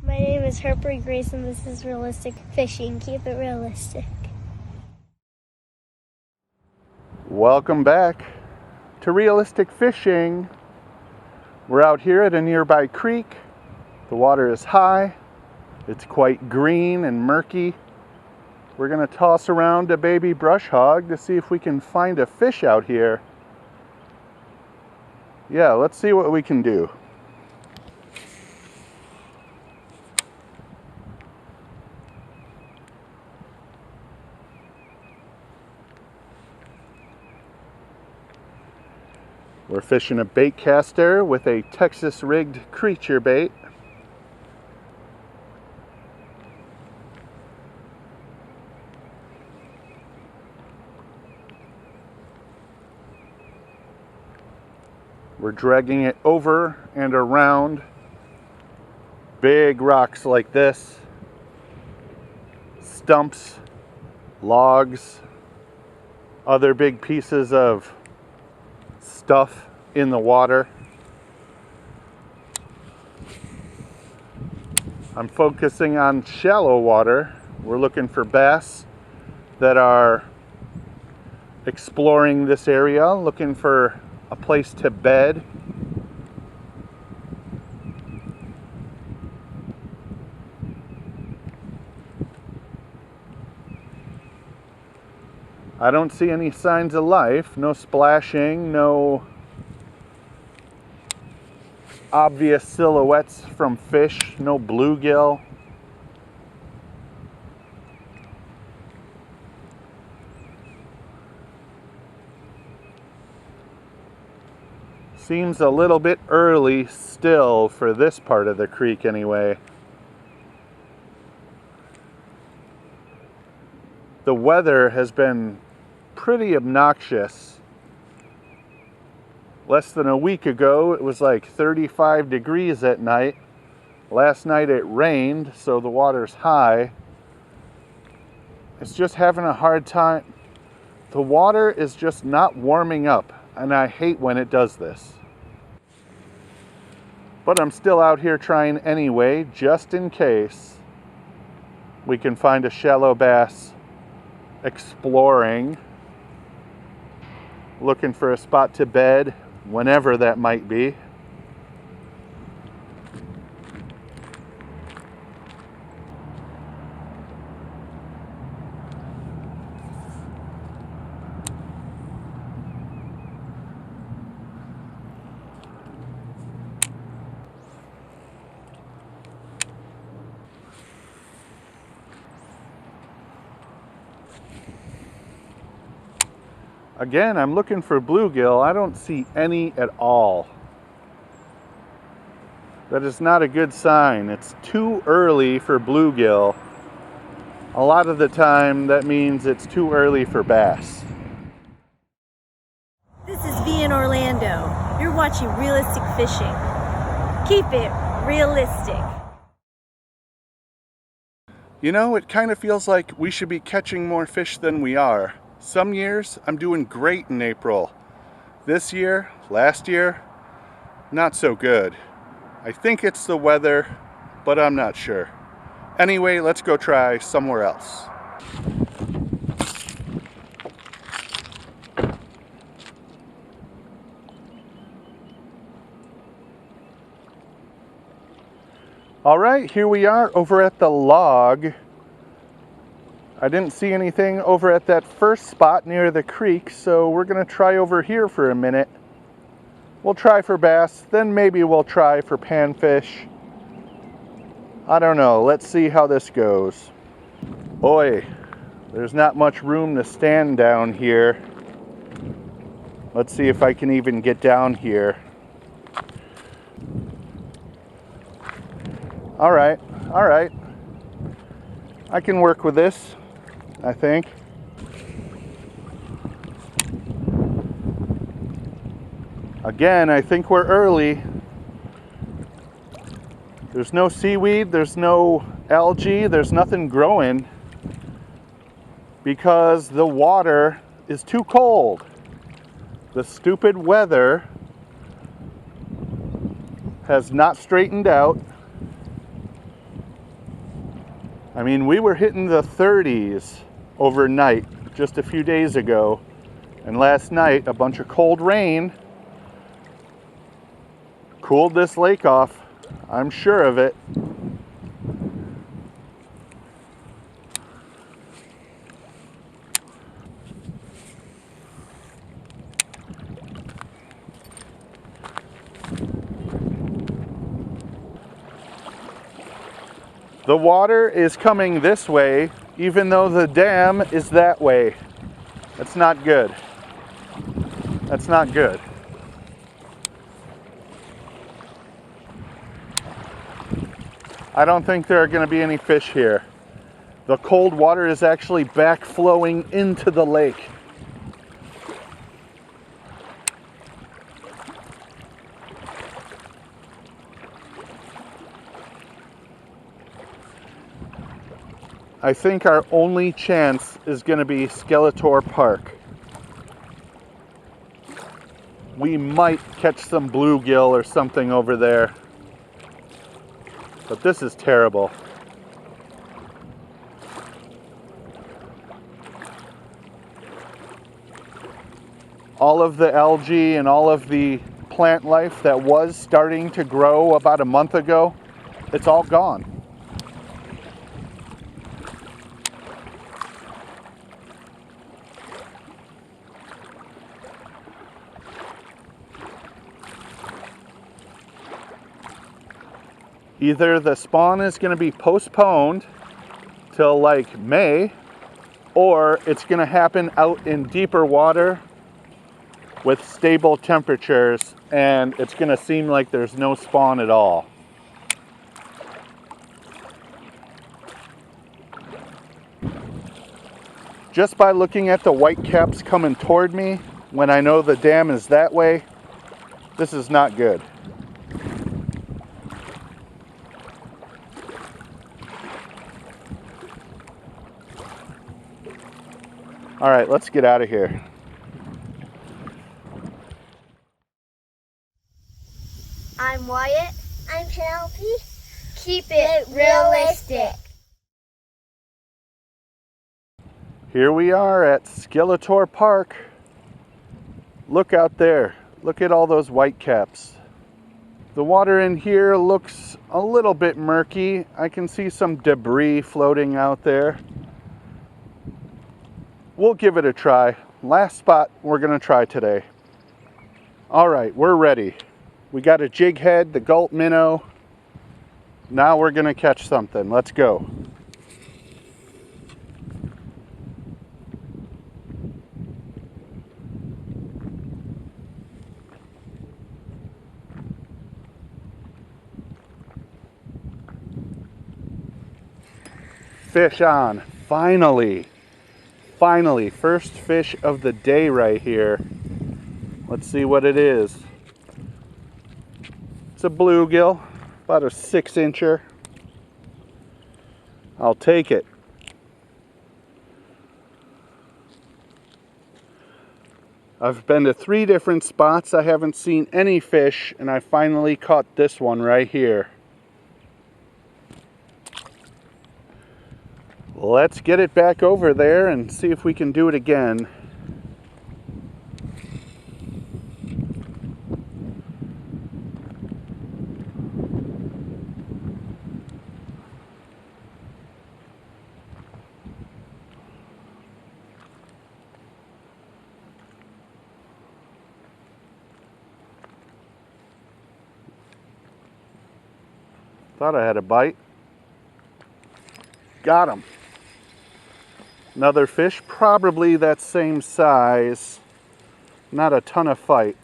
My name is Harper Grace and this is Realistic Fishing. Keep it realistic. Welcome back to Realistic Fishing. We're out here at a nearby creek. The water is high. It's quite green and murky. We're gonna toss around a baby brush hog to see if we can find a fish out here. Yeah, let's see what we can do. We're fishing a bait caster with a Texas rigged creature bait. We're dragging it over and around big rocks like this, stumps, logs, other big pieces of stuff in the water. I'm focusing on shallow water. We're looking for bass that are exploring this area, looking for a place to bed. I don't see any signs of life, no splashing, no obvious silhouettes from fish, no bluegill. Seems a little bit early still for this part of the creek anyway. The weather has been pretty obnoxious. Less than a week ago, it was like 35 degrees at night. Last night it rained, so the water's high. It's just having a hard time. The water is just not warming up, and I hate when it does this. But I'm still out here trying anyway, just in case we can find a shallow bass exploring, looking for a spot to bed, whenever that might be. Again, I'm looking for bluegill. I don't see any at all. That is not a good sign. It's too early for bluegill. A lot of the time, that means it's too early for bass. This is V in Orlando. You're watching Realistic Fishing. Keep it realistic. You know, it kind of feels like we should be catching more fish than we are. Some years, I'm doing great in April. This year, last year, not so good. I think it's the weather, but I'm not sure. Anyway, let's go try somewhere else. All right, here we are over at the log. I didn't see anything over at that first spot near the creek, so we're gonna try over here for a minute. We'll try for bass, then maybe we'll try for panfish. I don't know, let's see how this goes. Boy, there's not much room to stand down here. Let's see if I can even get down here. All right. I can work with this, I think. Again, I think we're early. There's no seaweed, there's no algae, there's nothing growing because the water is too cold. The stupid weather has not straightened out. I mean, we were hitting the 30s overnight just a few days ago, and last night a bunch of cold rain cooled this lake off. I'm sure of it. The water is coming this way, even though the dam is that way. That's not good. That's not good. I don't think there are going to be any fish here. The cold water is actually backflowing into the lake. I think our only chance is going to be Skeletor Park. We might catch some bluegill or something over there. But this is terrible. All of the algae and all of the plant life that was starting to grow about a month ago, it's all gone. Either the spawn is going to be postponed till like May, or it's going to happen out in deeper water with stable temperatures, and it's going to seem like there's no spawn at all. Just by looking at the white caps coming toward me when I know the dam is that way, this is not good. All right, let's get out of here. I'm Wyatt. I'm Penelope. Keep it realistic. Here we are at Skeletor Park. Look out there. Look at all those white caps. The water in here looks a little bit murky. I can see some debris floating out there. We'll give it a try. Last spot we're gonna try today. All right, we're ready. We got a jig head, the gulp minnow. Now we're gonna catch something. Let's go. Fish on, finally. Finally, first fish of the day right here. Let's see what it is. It's a bluegill, about a 6-incher. I'll take it. I've been to 3 different spots. I haven't seen any fish, and I finally caught this one right here. Let's get it back over there and see if we can do it again. Thought I had a bite. Got him. Another fish, probably that same size. Not a ton of fight.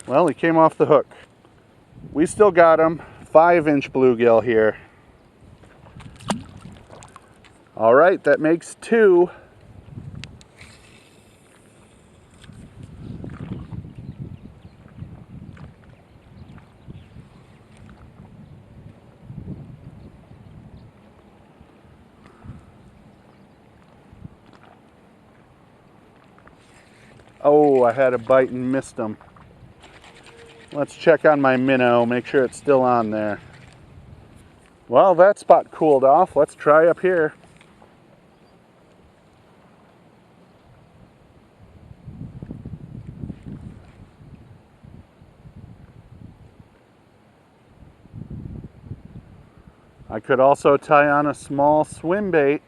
Well, he came off the hook. We still got him. 5-inch bluegill here. All right, that makes 2. Oh, I had a bite and missed him. Let's check on my minnow, make sure it's still on there. Well, that spot cooled off. Let's try up here. I could also tie on a small swim bait.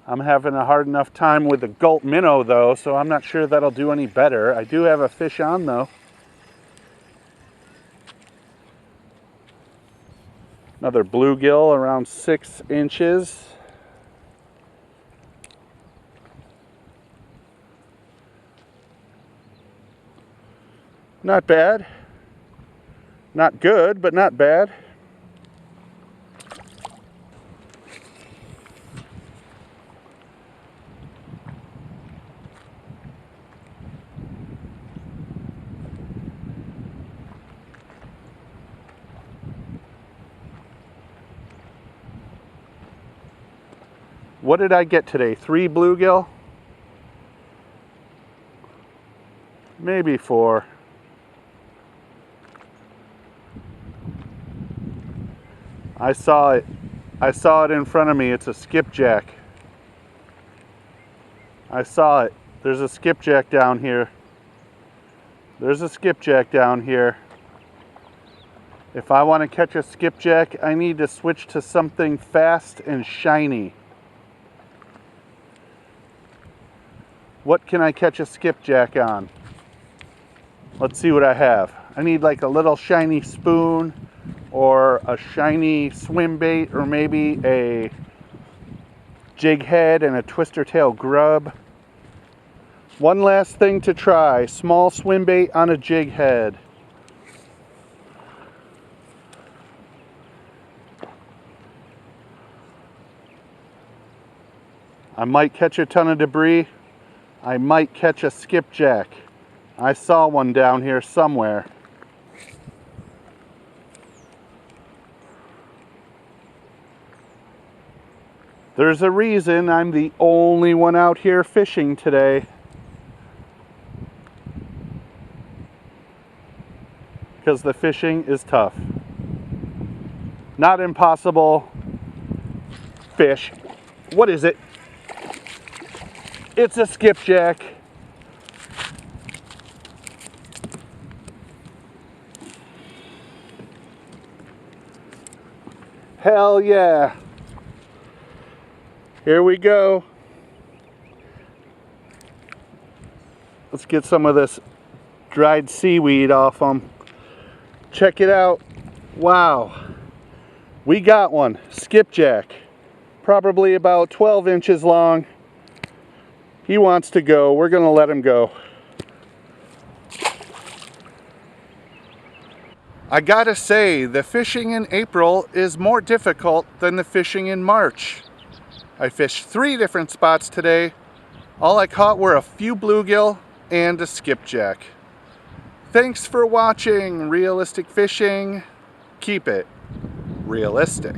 I'm having a hard enough time with the gulp minnow though, so I'm not sure that'll do any better. I do have a fish on though. Another bluegill around 6 inches. Not bad. Not good, but not bad. What did I get today? 3 bluegill? Maybe 4. I saw it. I saw it in front of me. It's a skipjack. I saw it. There's a skipjack down here. There's a skipjack down here. If I want to catch a skipjack, I need to switch to something fast and shiny. What can I catch a skipjack on? Let's see what I have. I need like a little shiny spoon or a shiny swim bait or maybe a jig head and a twister tail grub. One last thing to try. Small swim bait on a jig head. I might catch a ton of debris. I might catch a skipjack. I saw one down here somewhere. There's a reason I'm the only one out here fishing today. Because the fishing is tough. Not impossible. Fish. What is it? It's a skipjack. Hell yeah. Here we go. Let's get some of this dried seaweed off them. Check it out. Wow. We got one. Skipjack. Probably about 12 inches long. He wants to go. We're going to let him go. I gotta say, the fishing in April is more difficult than the fishing in March. I fished 3 different spots today. All I caught were a few bluegill and a skipjack. Thanks for watching Realistic Fishing. Keep it realistic.